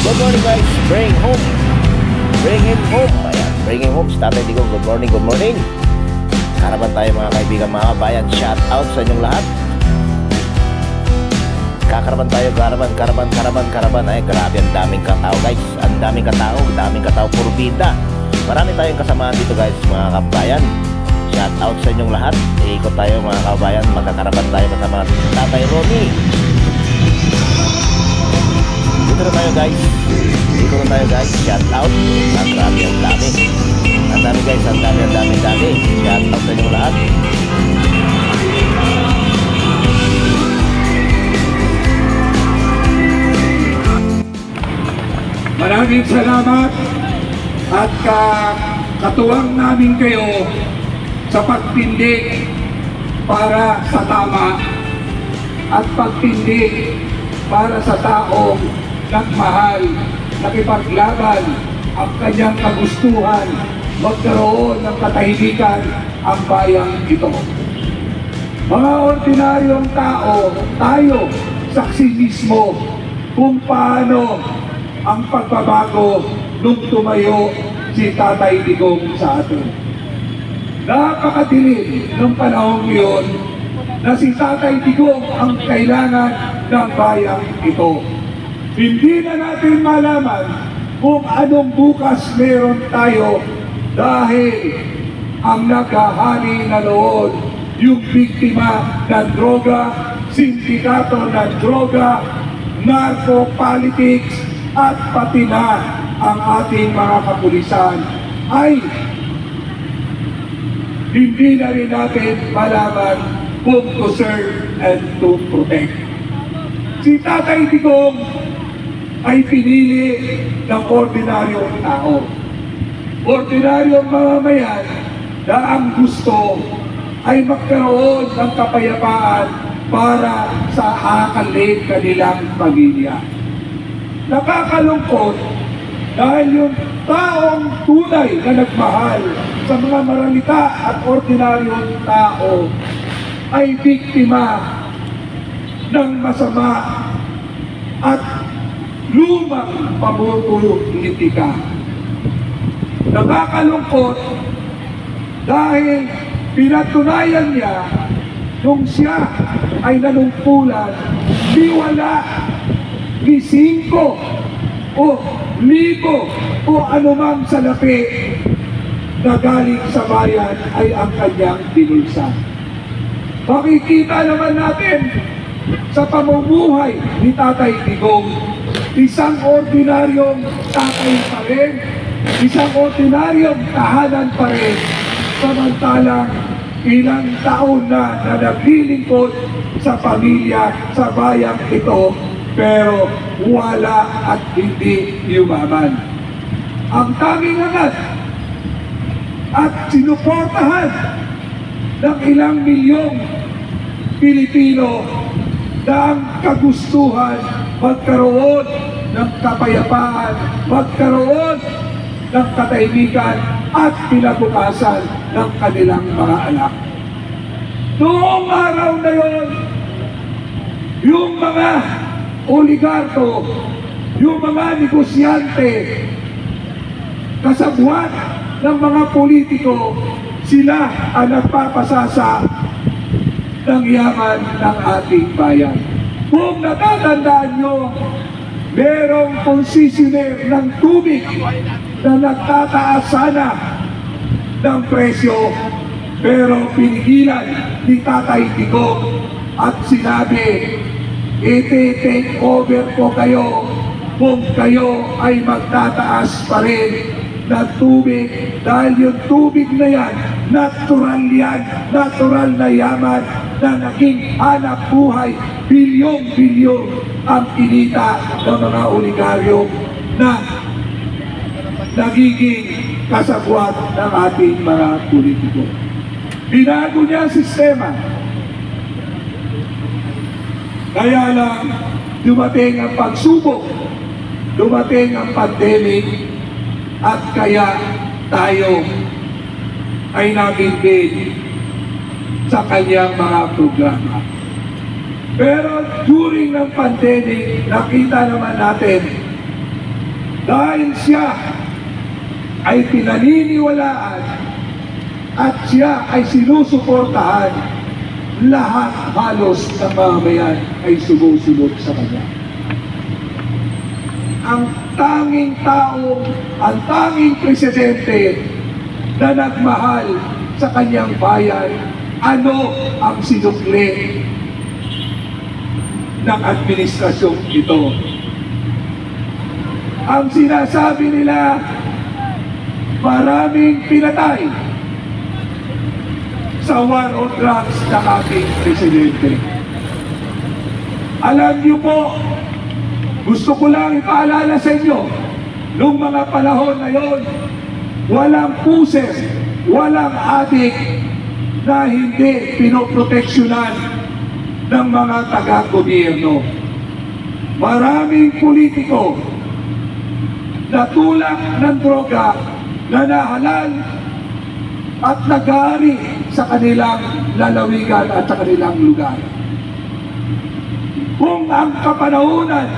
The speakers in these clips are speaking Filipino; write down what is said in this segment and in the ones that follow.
Good morning guys, bring home. Bring him home. Ayan, bring him home. Tatay Digong, good morning, good morning. Karaban tayo mga kaibigan, mga kabayan. Shout out sa inyong lahat. Kakaraban tayo, karaban. Ay, grabe, ang daming katao guys. Ang daming katao, puro bida. Marami tayong kasamaan dito guys, mga kabayan. Shout out sa inyong lahat. Iikot tayo mga kabayan. Magkakaraban tayo kasama Tatay Ronnie. Dito na tayo guys. Dito na tayo guys. Shout out. Ang dami, ang dami. Ang dami guys. Ang dami. Shout out sa inyong lahat. Maraming salamat at katuwang namin kayo sa pagtindig para sa tama at pagtindig para sa taong nagmahal, nakipaglaban ang kanyang kagustuhan, magkaroon ng katahimikan ang bayang ito. Mga ordinaryong tao, tayo, saksi mismo kung paano ang pagbabago nung tumayo si Tatay Digong sa atin. Napakadilim ng panahon yun na si Tatay Digong ang kailangan ng bayang ito. Hindi na natin malaman kung anong bukas meron tayo dahil ang naghahari na noon yung biktima ng droga, sindikato ng droga, narco-politics, at pati na ang ating mga kapulisan ay hindi na rin natin malaman kung to serve and to protect. Si Tatay Digong ay pinili ng ordinaryong tao. Ordinaryong mamamayan na ang gusto ay magkaroon ng kapayapaan para sa akalin kanilang pamilya. Nakakalungkot dahil yung taong tunay na nagmahal sa mga maralita at ordinaryong tao ay biktima ng masama at lumang pamumulitika. Nakakalungkot dahil pinatunayan niya nung siya ay nanungkulan, di wala ni 5 o 1,000 o anumang salapi na galing sa bayan ay ang kanyang binulsa. Makikita naman natin sa pamumuhay ni Tatay Digong, isang ordinaryong tatay pa rin, isang ordinaryong tahanan pa rin, samantalang ilang taon na naglilingkod sa pamilya, sa bayang ito, pero wala at hindi yumaman. Ang tanging angat at sinuportahan ng ilang milyong Pilipino na ang kagustuhan magkaroon ng kapayapaan, magkaroon ng katahimikan at kinabukasan ng kanilang mga anak. Noong araw na yon, yung mga oligarko, yung mga negosyante, kasabwat ng mga politiko, sila ang nagpapasasa ng yaman ng ating bayan. Kung natatandaan nyo, merong concessionaire ng tubig na nagtataas sana ng presyo, pero pinigilan ni Tatay Digong at sinabi, iti-take over ko kayo kung kayo ay magtataas pa rin ng tubig, dahil yung tubig na yan, natural na yaman na naging hanap buhay, bilyong-bilyon ang kinita ng mga oligaryo na nagiging kasabwat ng ating mga politiko. Binago niya ang sistema. Kaya lang dumating ang pagsubok, dumating ang pandemic, at kaya tayo ay nabinbid sa kanyang mga programa. Pero during ng pandemic, nakita naman natin Dahil siya ay pinaniniwalaan at siya ay sinusuportahan, lahat halos ng mamamayan ay sumusunod sa kanya. Ang tanging tao, ang tanging presidente na nagmahal sa kanyang bayan, ano ang sinukli ng administrasyong ito? Ang sinasabi nila, maraming pinatay sa war on drugs ng ating presidente. Alam niyo po, gusto ko lang ipaalala sa inyo, noong mga panahon na yon, walang puser, walang adik na hindi pinoproteksyonan ng mga taga-gobyerno. Maraming politiko na tulak ng droga na nahalal at nag-aari sa kanilang lalawigan at sa kanilang lugar. Kung ang kapanahunan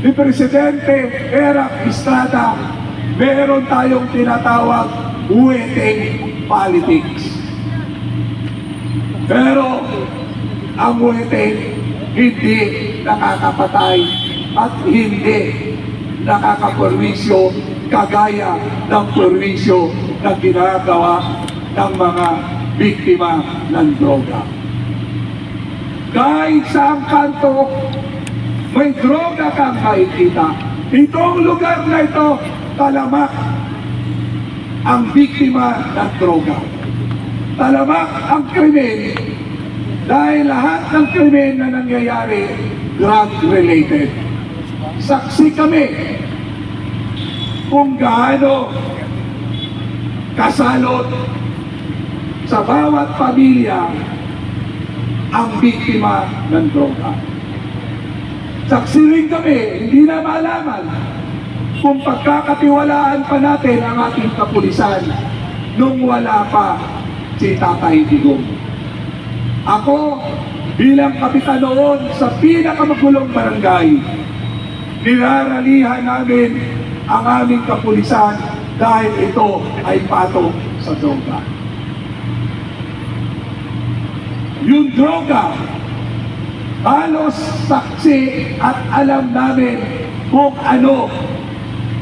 ni Presidente Erap Estrada, meron tayong tinatawag weteng politics. Pero ang weteng hindi nakakapatay at hindi nakakaperwisyo kagaya ng perwisyo na ginagawa ng mga biktima ng droga. Kahit sa ang kanto, may droga kang makikita. Itong lugar na ito, talamak ang biktima ng droga. Talamak ang krimen dahil lahat ng krimen na nangyayari drug-related. Saksi kami kung gaano kasalot sa bawat pamilya ang biktima ng droga. Saksi rin kami, hindi na malaman kung pagkakatiwalaan pa natin ang ating kapulisan nung wala pa si Tatay Digong. Ako, bilang kapitan noon sa pinakamagulong barangay, niraralihan namin ang aming kapulisan dahil ito ay patong sa droga. Yung droga, halos saksi at alam namin kung ano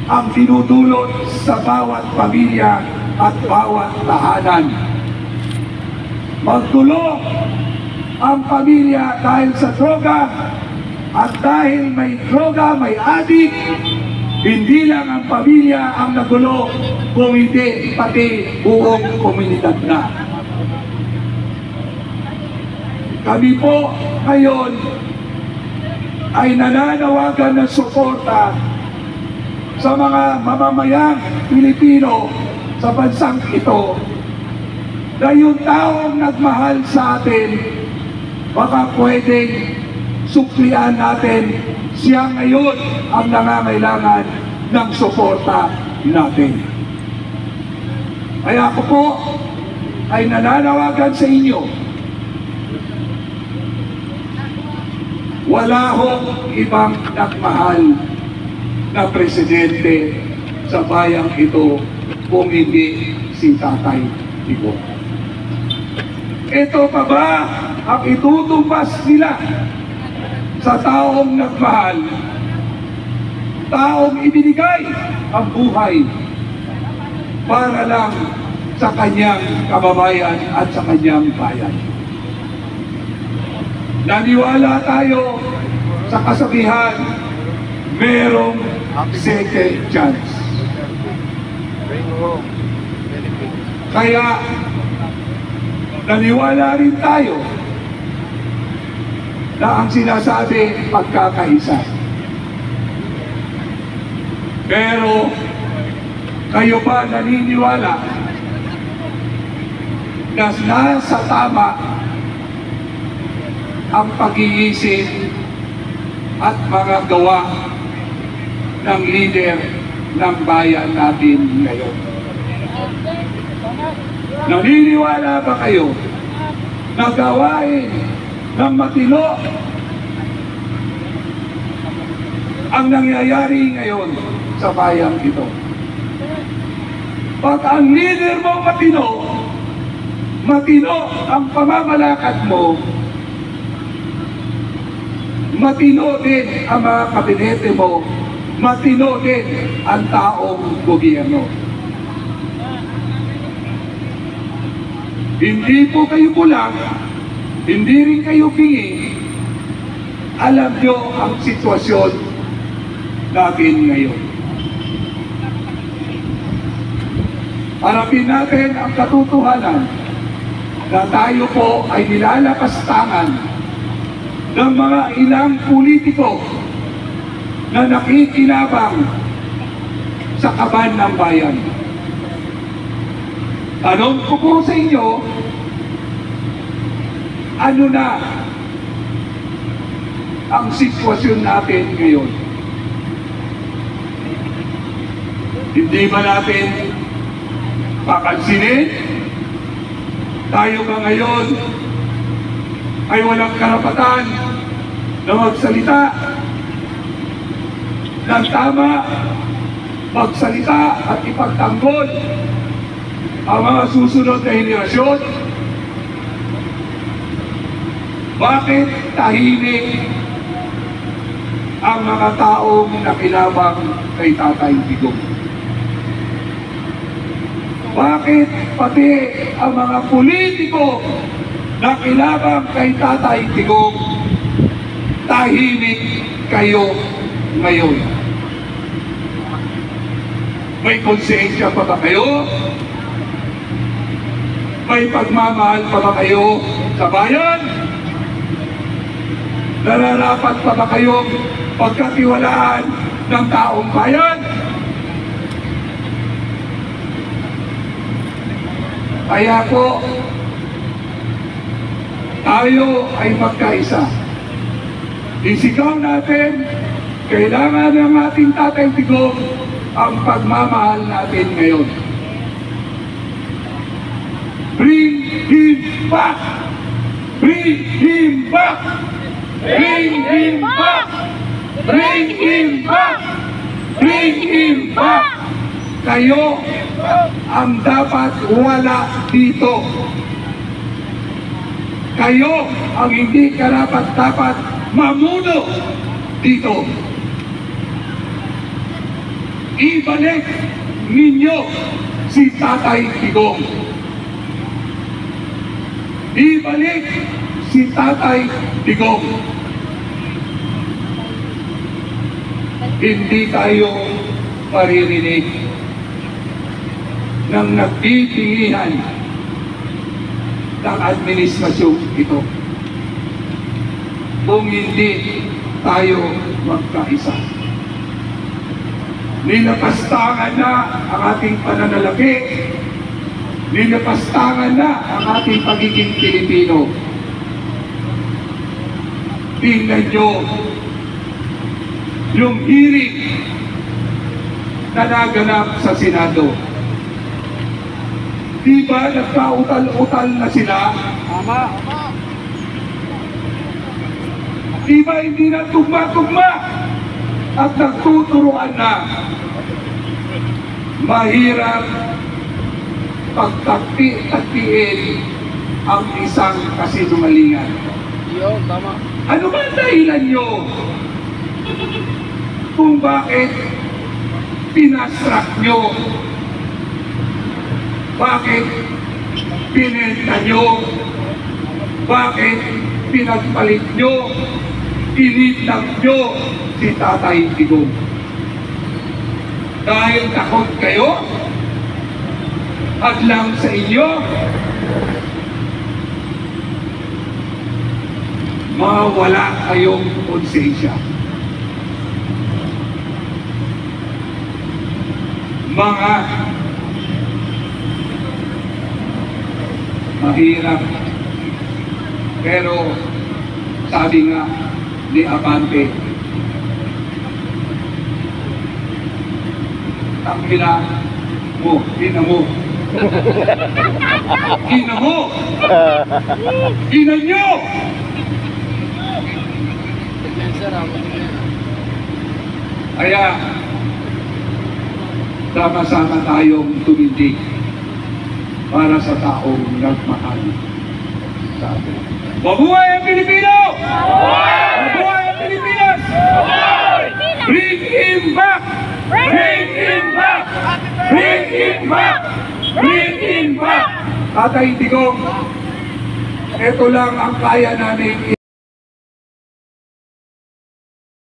ang dinudulot sa bawat pamilya at bawat tahanan. Maggulo ang pamilya dahil sa droga, at dahil may droga, may adik, hindi lang ang pamilya ang nagulo, kung hindi pati buong komunidad na. Kami po ngayon ay nananawagan ng suporta sa mga mamamayang Pilipino sa bansang ito, na yung taong nagmahal sa atin, baka pwedeng suklian natin, siya ngayon ang nangangailangan ng suporta natin. Kaya ako po ay nananawagan sa inyo, wala hong ibang nagmahal na presidente sa bayang ito kung hindi si Tatay Digong. Ito pa ba ang itutumbas nila sa taong nagmahal, taong ibinigay ang buhay para lang sa kanyang kababayan at sa kanyang bayan? Naniwala tayo sa kasabihan, merong second chance. Kaya naniwala rin tayo na ang sinasabi pagkakaisa. Pero kayo ba naniniwala na nasa tama ang pag-iisip at mga gawa ng leader ng bayan natin ngayon? Naniniwala ba kayo na gawain ng matino ang nangyayari ngayon sa bayang ito. Pag ang leader mo matino, matino ang pamamalakad mo, matino din ang mga kabinete mo, matino din ang taong gobyerno. Hindi po kayo bulag, hindi rin kayo bingi. Alam nyo ang sitwasyon natin ngayon. Harapin natin ang katotohanan na tayo po ay nilalapastangan ng mga ilang politiko na nakikinabang sa kaban ng bayan. Tanong ko po sa inyo, ano na ang sitwasyon natin ngayon? Hindi ba natin papansinin? Tayo ba ngayon ay walang karapatan na magsalita ng tama, magsalita at ipagtanggol ang mga susunod na henerasyon? Bakit tahimik ang mga taong nakinabang kay Tatay Digong? Bakit pati ang mga politiko na kinabang kay Tatay Digong tahimik kayo ngayon? May konsensya pa ba kayo? May pagmamahal pa ba kayo sa bayan? Nararapat pa ba kayong pagkatiwalaan ng taong bayan? Kaya po, tayo ay magkaisa. Isigaw natin, kailangan ng ating Tatay Digong ang pagmamahal natin ngayon. Bring him back! Bring him back! Bring him back! Bring him back! Bring him back! Kayo ang dapat wala dito. Kayo ang hindi karapat-dapat mamuno dito. Ibalik ninyo si Tatay Digong. Ibalik si Tatay Digong. Hindi tayo maririnig ng nagtitinginan ng administrasyon ito kung hindi tayo magkaisa. Nilapastangan na ang ating pananalapi, nilapastangan na ang ating pagiging Pilipino. Tingnan nyo yung hearing na naganap sa Senado. Di ba nagkautal-utal na sila? Tama. Di ba hindi na tugma-tugma at nagtuturuan na? Mahirap pagtakti-taktiin ang isang kasinungalingan. Yun, tama. Ano ba ang dahilan nyo kung bakit pinasrak nyo? Bakit pinenta nyo? Bakit pinagpalit nyo? Initag nyo si Tatay Digong? Dahil takot kayo? Hadlang sa inyo? Mawala kayong konsensya. Mga mahirap, pero sabi nga ni Abante, tangkila mo, ina mo. Ina mo! Ina nyo! Kaya sama-sama tayong tumindig para sa taong nagmahal sa atin. Mabuhay ang Pilipino! Mabuhay ang Pilipinas! Bring him back! Bring him back! Bring him back! Bring him back! Tatay Digong, ito lang ang kaya namin